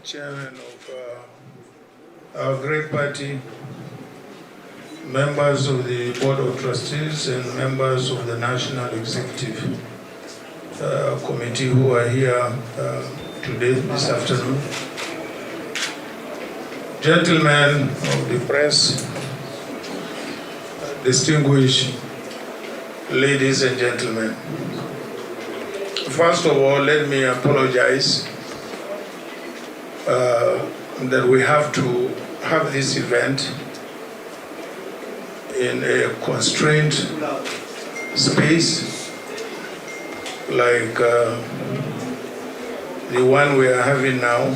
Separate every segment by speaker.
Speaker 1: chairman of our great party, members of the Board of Trustees and members of the National Executive Committee who are here today, this afternoon, gentlemen of the press, distinguished ladies and gentlemen. First of all, let me apologize that we have to have this event in a constrained space like the one we are having now.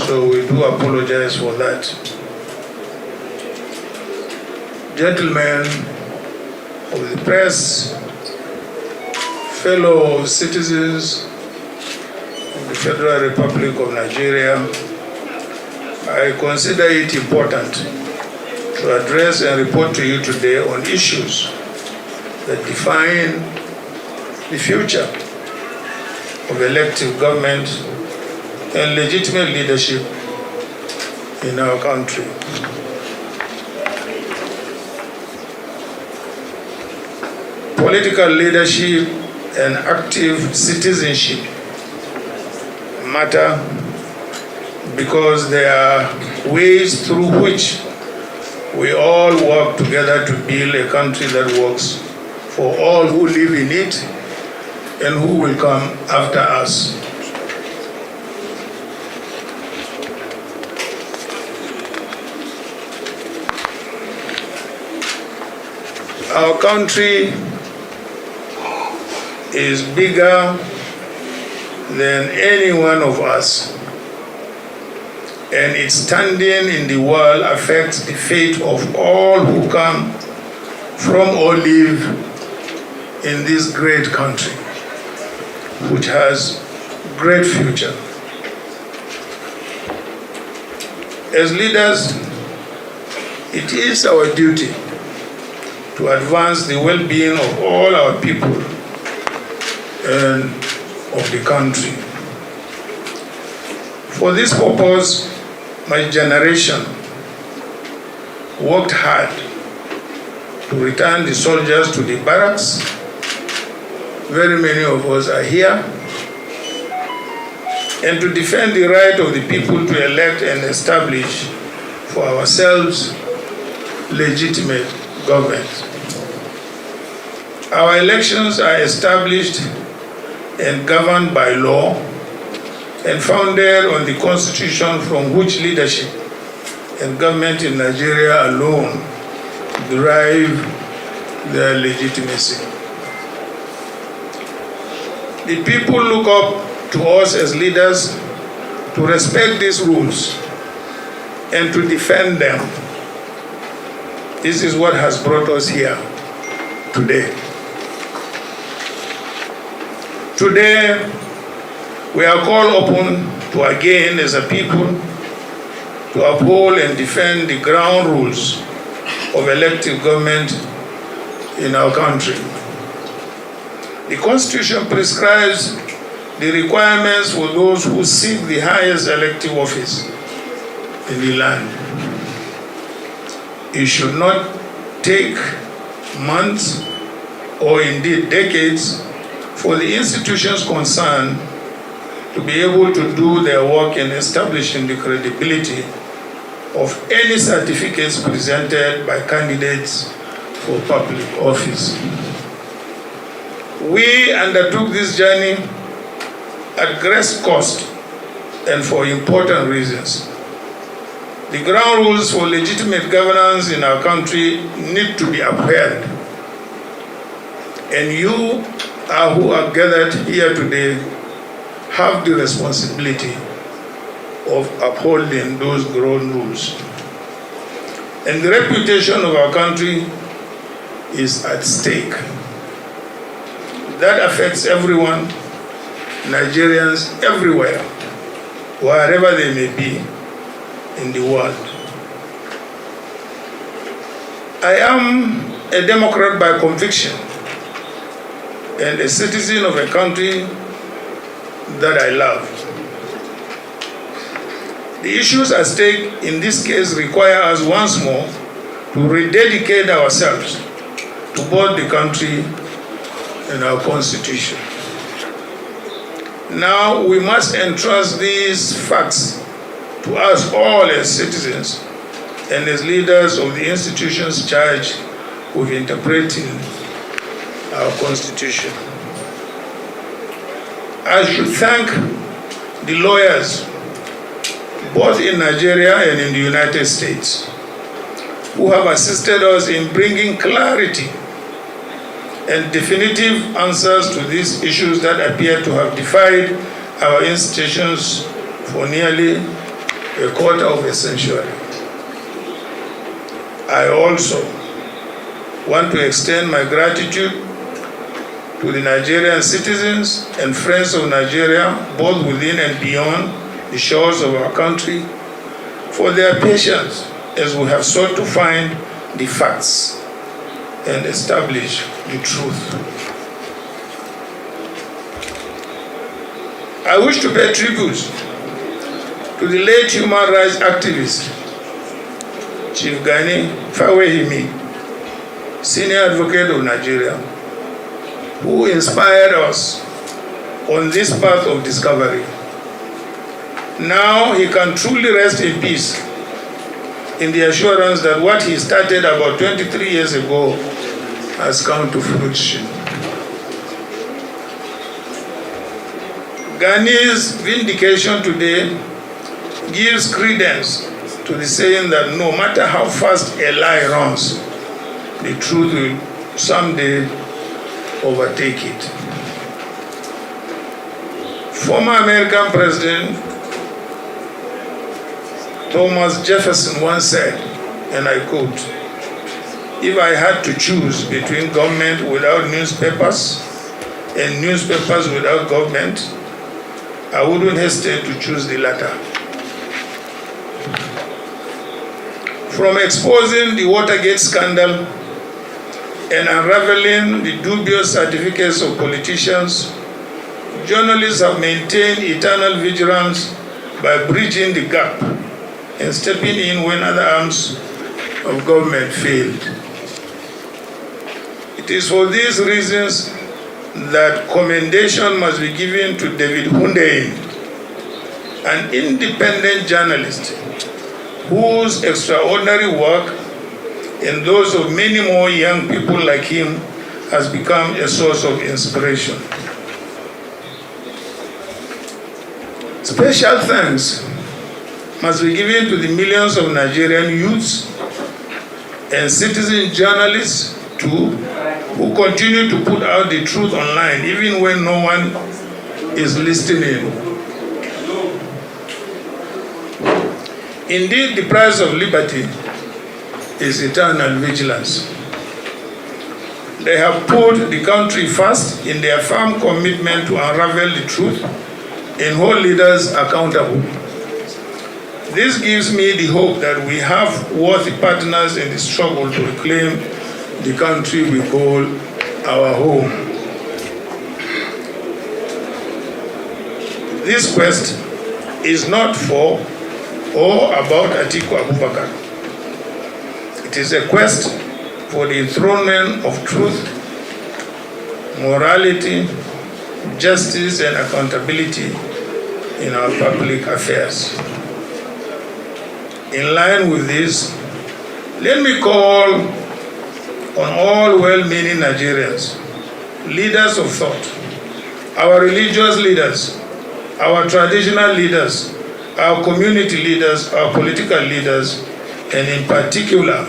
Speaker 1: So we do apologize for that. Gentlemen of the press, fellow citizens of the Federal Republic of Nigeria, I consider it important to address and report to you today on issues that define the future of elective government and legitimate leadership in our country. Political leadership and active citizenship matter because they are ways through which we all work together to build a country that works for all who live in it and who will come after us. Our country is bigger than any one of us, and its standing in the world affects the fate of all who come from or live in this great country, which has great future. As leaders, it is our duty to advance the well-being of all our people and of the country. For this purpose, my generation worked hard to return the soldiers to the barracks. Very many of us are here. And to defend the right of the people to elect and establish for ourselves legitimate government. Our elections are established and governed by law and founded on the Constitution from which leadership and government in Nigeria alone derive their legitimacy. The people look up to us as leaders to respect these rules and to defend them. This is what has brought us here today. Today, we are called upon to again, as a people, to uphold and defend the ground rules of elective government in our country. The Constitution prescribes the requirements for those who seek the highest elective office in the land. It should not take months or indeed decades for the institutions concerned to be able to do their work in establishing the credibility of any certificates presented by candidates for public office. We undertook this journey at great cost and for important reasons. The ground rules for legitimate governance in our country need to be upheld. And you who are gathered here today have the responsibility of upholding those ground rules. And the reputation of our country is at stake. That affects everyone, Nigerians everywhere, wherever they may be in the world. I am a Democrat by conviction and a citizen of a country that I love. The issues at stake in this case require us once more to rededicate ourselves to both the country and our constitution. Now we must entrust these facts to us all as citizens and as leaders of the institutions charged with interpreting our constitution. I should thank the lawyers, both in Nigeria and in the United States, who have assisted us in bringing clarity and definitive answers to these issues that appear to have defied our institutions for nearly a quarter of a century. I also want to extend my gratitude to the Nigerian citizens and friends of Nigeria, both within and beyond the shores of our country, for their patience as we have sought to find the facts and establish the truth. I wish to pay tribute to the late human rights activist, Chief Gani Fawehimi, senior advocate of Nigeria, who inspired us on this path of discovery. Now he can truly rest in peace in the assurance that what he started about 23 years ago has come to fruition. Gani's vindication today gives credence to the saying that no matter how fast a lie runs, the truth will someday overtake it. Former American President Thomas Jefferson once said, and I quote, "If I had to choose between government without newspapers and newspapers without government, I wouldn't hesitate to choose the latter." From exposing the Watergate scandal and unraveling the dubious certificates of politicians, journalists have maintained eternal vigilance by bridging the gap and stepping in when other arms of government failed. It is for these reasons that commendation must be given to David Hundeyin, an independent journalist whose extraordinary work and those of many more young people like him has become a source of inspiration. Special thanks must be given to the millions of Nigerian youths and citizen journalists too, who continue to put out the truth online even when no one is listening. Indeed, the price of liberty is eternal vigilance. They have put the country first in their firm commitment to unravel the truth and hold leaders accountable. This gives me the hope that we have worthy partners in the struggle to reclaim the country we call our home. This quest is not for or about Atiku Abubakar. It is a quest for the enthronement of truth, morality, justice, and accountability in our public affairs. In line with this, let me call on all well-meaning Nigerians, leaders of thought, our religious leaders, our traditional leaders, our community leaders, our political leaders, and in particular,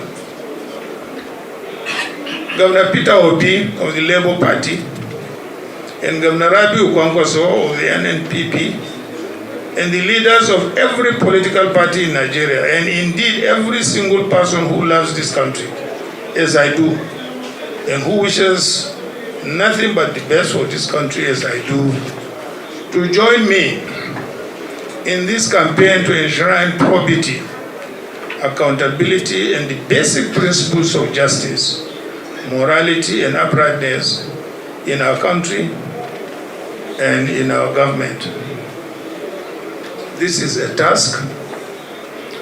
Speaker 1: Governor Peter Obi of the Labour Party and Governor Rabi Ukwankwaso of the NNPP, and the leaders of every political party in Nigeria, and indeed every single person who loves this country, as I do, and who wishes nothing but the best for this country as I do, to join me in this campaign to enshrine probity, accountability, and the basic principles of justice, morality, and uprightness in our country and in our government. This is a task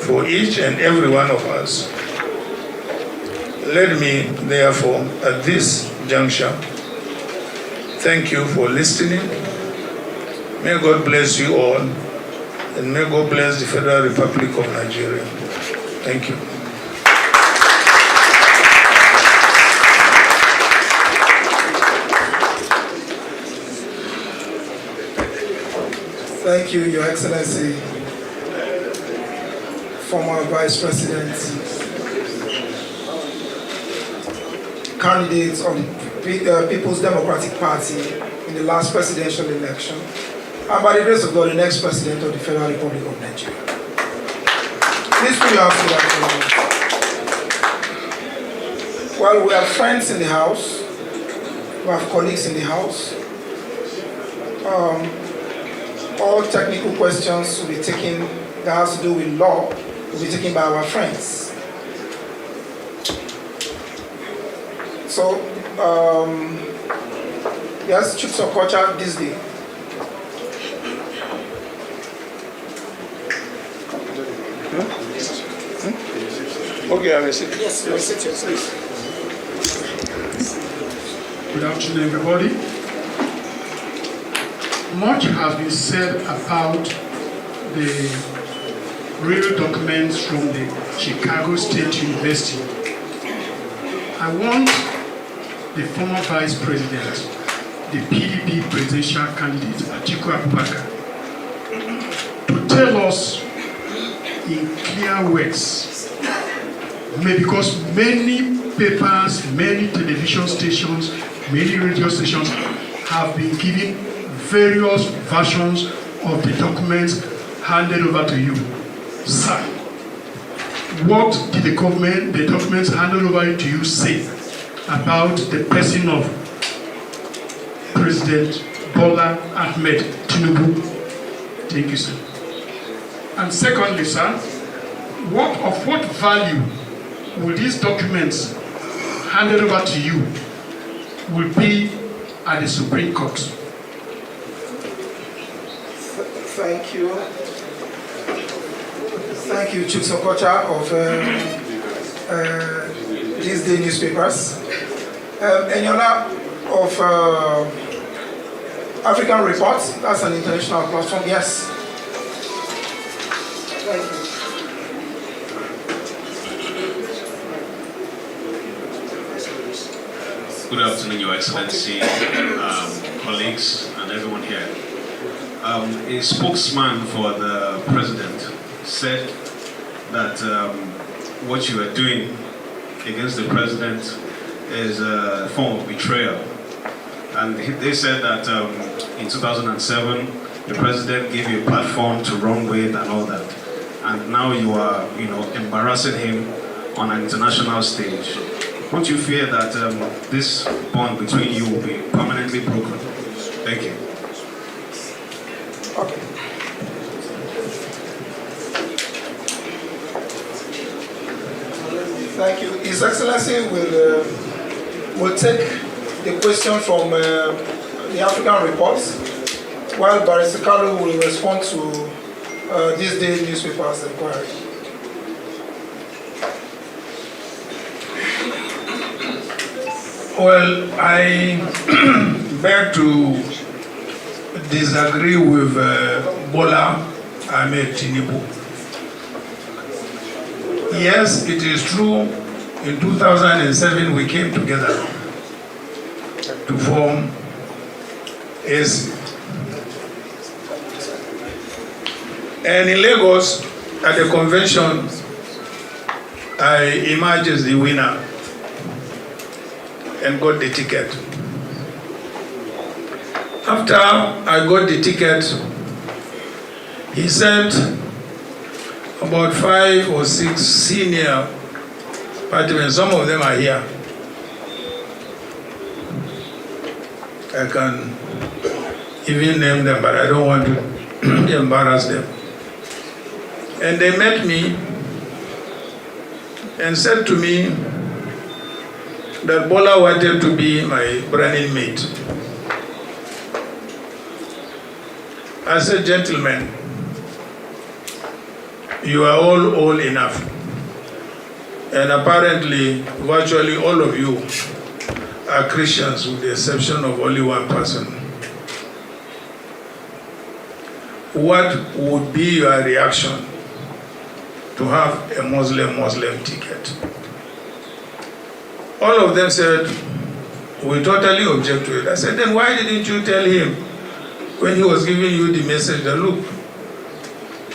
Speaker 1: for each and every one of us. Let me, therefore, at this juncture, thank you for listening. May God bless you all, and may God bless the Federal Republic of Nigeria. Thank you.
Speaker 2: Thank you, Your Excellency, former Vice President, candidate of the People's Democratic Party in the last presidential election, and by the grace of God, the next president of the Federal Republic of Nigeria. Please put your hands together. Well, we have friends in the house, we have colleagues in the house. All technical questions will be taken that has to do with law will be taken by our friends. So, yes, Chief Sokocha this day.
Speaker 1: Okay, I will sit.
Speaker 2: Yes, you sit here, please.
Speaker 3: Good afternoon, everybody. Much has been said about the real documents from the Chicago State University. I want the former Vice President, the PDP presidential candidate, Atiku Abubakar, to tell us in clear words, because many papers, many television stations, many radio stations have been giving various versions of the documents handed over to you. Sir, what did the documents handed over to you say about the person of President Bola Ahmed Tinubu? Thank you, sir. And secondly, sir, of what value will these documents handed over to you will be at the Supreme Court?
Speaker 2: Thank you. Thank you, Chief Sokocha of these day newspapers. Eniola of African Reports, that's an international platform, yes. Thank you.
Speaker 4: Good afternoon, Your Excellency, colleagues, and everyone here. A spokesman for the president said that what you are doing against the president is a form of betrayal. And they said that in 2007, the president gave you a platform to run with and all that. And now you are, embarrassing him on an international stage. Don't you fear that this bond between you will be permanently broken? Thank you.
Speaker 2: Okay. Thank you. His Excellency will take the question from the African Reports, while Barrister Kalu will respond to this day newspaper's inquiry.
Speaker 1: Well, I beg to disagree with Bola Ahmed Tinubu. Yes, it is true, in 2007 we came together to form AC. And in Lagos, at the convention, I emerged as the winner and got the ticket. After I got the ticket, he sent about 5 or 6 senior partymen. Some of them are here. I can even name them, but I don't want to embarrass them. And they met me and said to me that Bola wanted to be my running mate. I said, gentlemen, you are all old enough. And apparently, virtually all of you are Christians with the exception of only one person. What would be your reaction to have a Muslim ticket? All of them said, we totally object to it. I said, then why didn't you tell him when he was giving you the message that, look,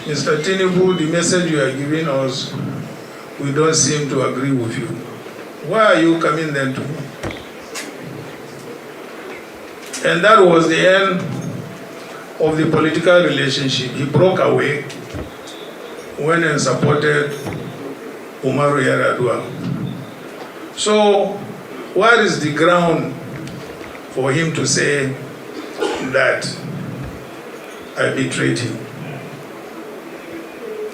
Speaker 1: Mr. Tinubu, the message you are giving us, we don't seem to agree with you. Why are you coming then to me? And that was the end of the political relationship. He broke away, went and supported Umaru Yar'Adua. So, what is the ground for him to say that I betrayed him?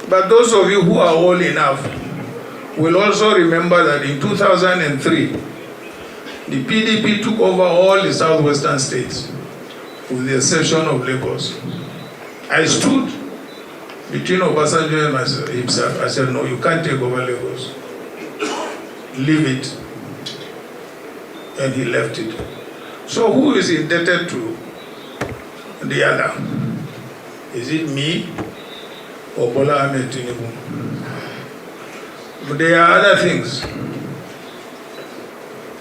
Speaker 1: But those of you who are old enough will also remember that in 2003, the PDP took over all the southwestern states, with the exception of Lagos. I stood between Obasanjo and himself. I said, no, you can't take over Lagos. Leave it. And he left it. So who is indebted to the other? Is it me or Bola Ahmed Tinubu? But there are other things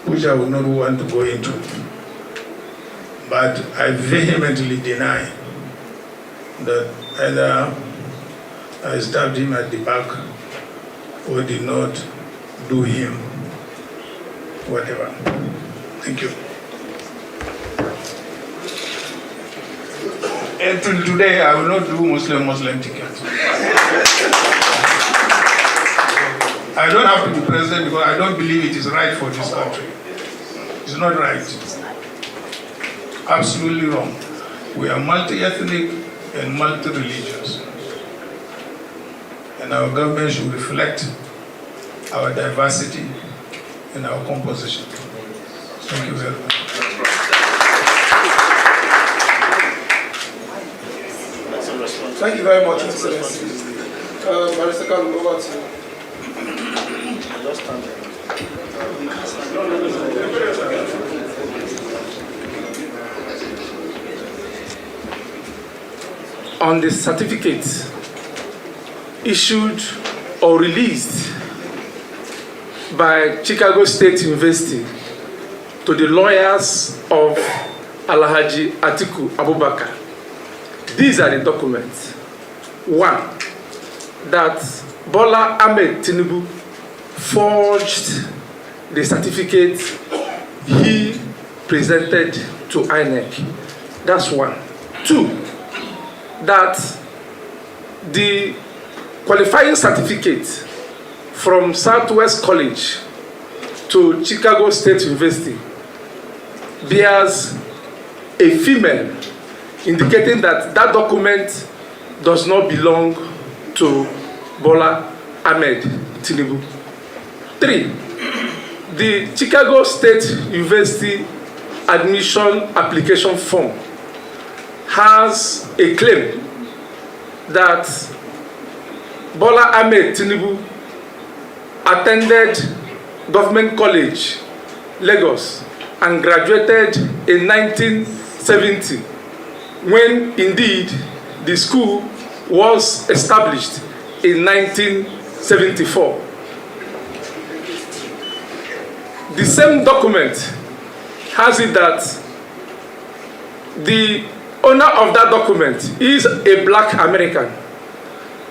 Speaker 1: which I would not want to go into. But I vehemently deny that either I stabbed him at the back or did not do him whatever. Thank you. Until today, I will not do Muslim tickets. I don't have to be president because I don't believe it is right for this country. It's not right. Absolutely wrong. We are multi-ethnic and multi-religious. And our government should reflect our diversity and our composition. Thank you very much.
Speaker 2: Thank you very much, Excellency. Barrister Kalu, over to you.
Speaker 5: On the certificate issued or released by Chicago State University to the lawyers of Alhaji Atiku Abubakar. These are the documents. One, that Bola Ahmed Tinubu forged the certificate he presented to INEC. That's one. Two, that the qualifying certificate from Southwest College to Chicago State University bears a female, indicating that that document does not belong to Bola Ahmed Tinubu. Three, the Chicago State University admission application form has a claim that Bola Ahmed Tinubu attended Government College, Lagos, and graduated in 1970, when indeed the school was established in 1974. The same document has it that the owner of that document is a black American,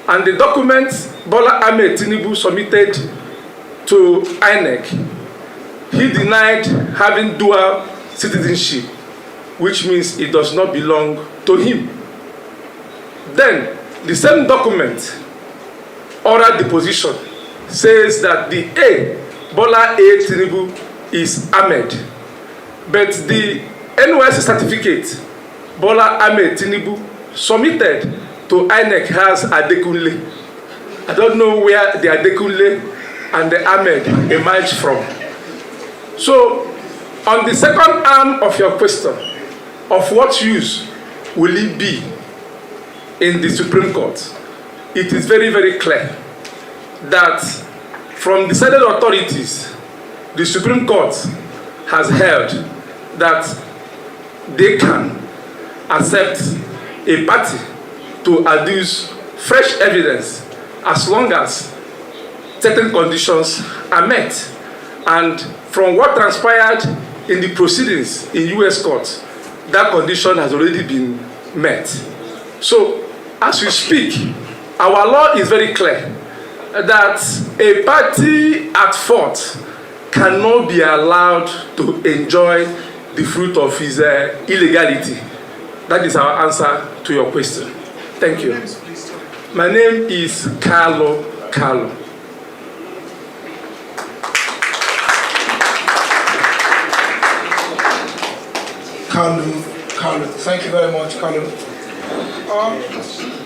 Speaker 5: and the document Bola Ahmed Tinubu submitted to INEC, he denied having dual citizenship, which means it does not belong to him. Then, the same document, oral deposition, says that the Bola A. Tinubu is Ahmed, but the NYSC certificate Bola Ahmed Tinubu submitted to INEC has Adekunle. I don't know where the Adekunle and the Ahmed emerged from. So, on the second arm of your question, of what use will it be in the Supreme Court? it is very, very clear that from decided authorities, the Supreme Court has held that they can accept a party to adduce fresh evidence as long as certain conditions are met. And from what transpired in the proceedings in US courts, that condition has already been met. So, as we speak, our law is very clear that a party at fault cannot be allowed to enjoy the fruit of his illegality. That is our answer to your question. Thank you. My name is Carlo. Carlo,
Speaker 2: thank you very much, Carlo.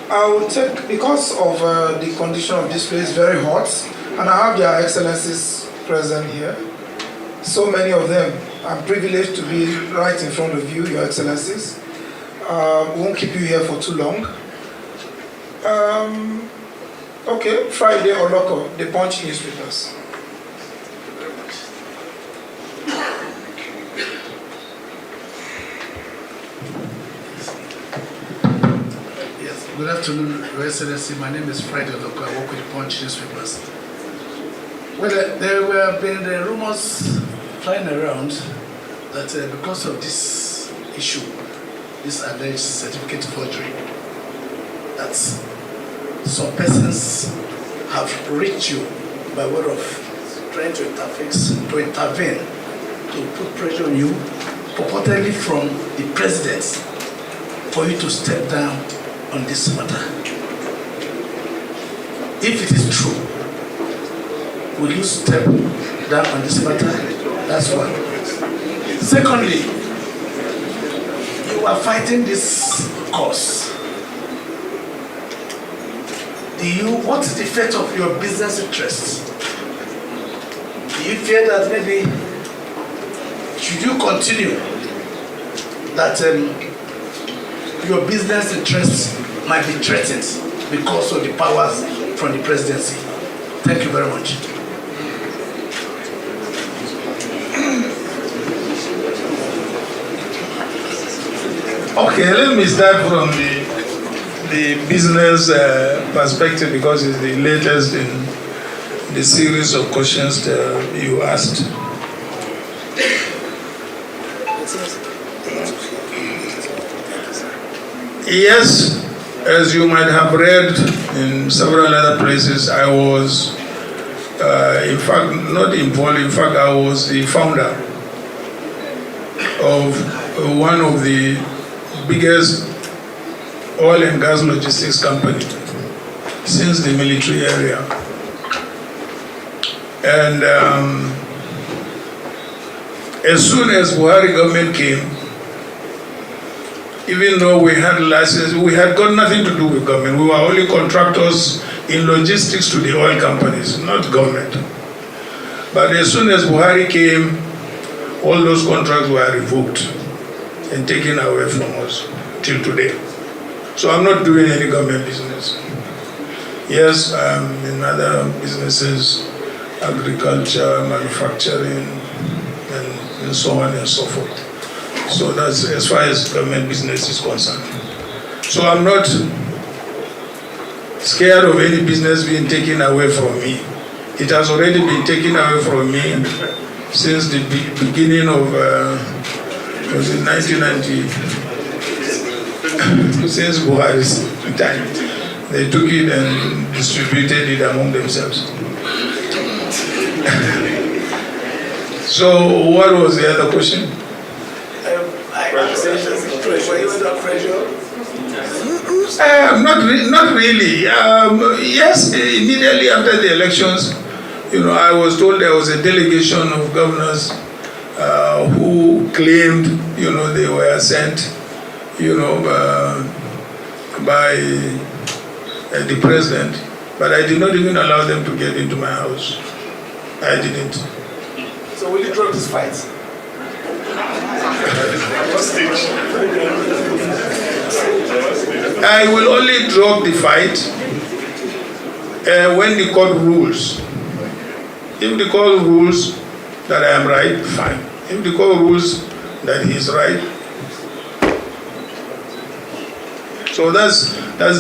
Speaker 2: I will take, because of the condition of this place, very hot, and I have their excellencies present here. So many of them. I'm privileged to be right in front of you, your excellencies. We won't keep you here for too long. Okay, Friday or Loco, the Punch newspapers.
Speaker 6: Yes, good afternoon, Your Excellency. My name is Friday Loco. I work with Punch newspapers. Well, there have been rumors flying around that because of this issue, this alleged certificate forgery, that some persons have reached you by way of trying to intervene, to put pressure on you, purportedly from the president, for you to step down on this matter. If it is true, will you step down on this matter? That's one. Secondly, you are fighting this cause. What is the fate of your business interests? Do you fear that maybe, should you continue, that your business interests might be threatened because of the powers from the presidency? Thank you very much.
Speaker 1: Okay, let me start from the business perspective, because it's the latest in the series of questions that you asked. Yes, as you might have read in several other places, I was, in fact, not involved. In fact, I was the founder of one of the biggest oil and gas logistics company since the military area. And as soon as Buhari government came, even though we had license, we had got nothing to do with government. We were only contractors in logistics to the oil companies, not government. But as soon as Buhari came, all those contracts were revoked and taken away from us till today. So I'm not doing any government business. Yes, I'm in other businesses, agriculture, manufacturing, and so on and so forth. So that's as far as government business is concerned. So I'm not scared of any business being taken away from me. It has already been taken away from me since the beginning of, was it 1990? Since Buhari's time. They took it and distributed it among themselves. So what was the other question? Not really. Yes, immediately after the elections, I was told there was a delegation of governors who claimed, they were sent, by the president, but I did not even allow them to get into my house. I didn't.
Speaker 6: So will you drop this fight?
Speaker 1: I will only drop the fight when the court rules. If the court rules that I am right, fine. If the court rules that he is right, so that's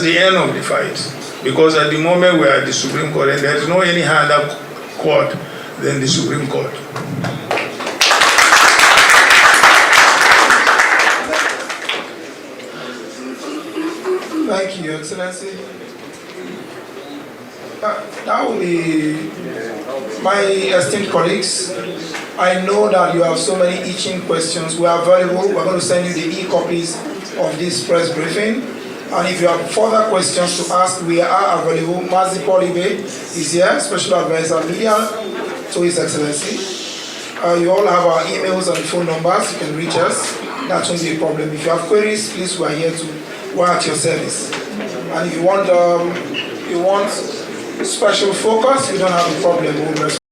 Speaker 1: the end of the fight. Because at the moment we are at the Supreme Court, and there is no any other court than the Supreme Court.
Speaker 2: Thank you, Your Excellency. That will be my esteemed colleagues. I know that you have so many itching questions. We are available. We're going to send you the e-copies of this press briefing. And if you have further questions to ask, we are available. Mazi Polibe is here, Special Advisor Media to His Excellency. You all have our emails and phone numbers. You can reach us. That won't be a problem. If you have queries, please, we are here we're at your service. And if you want special focus, we don't have a problem. We'll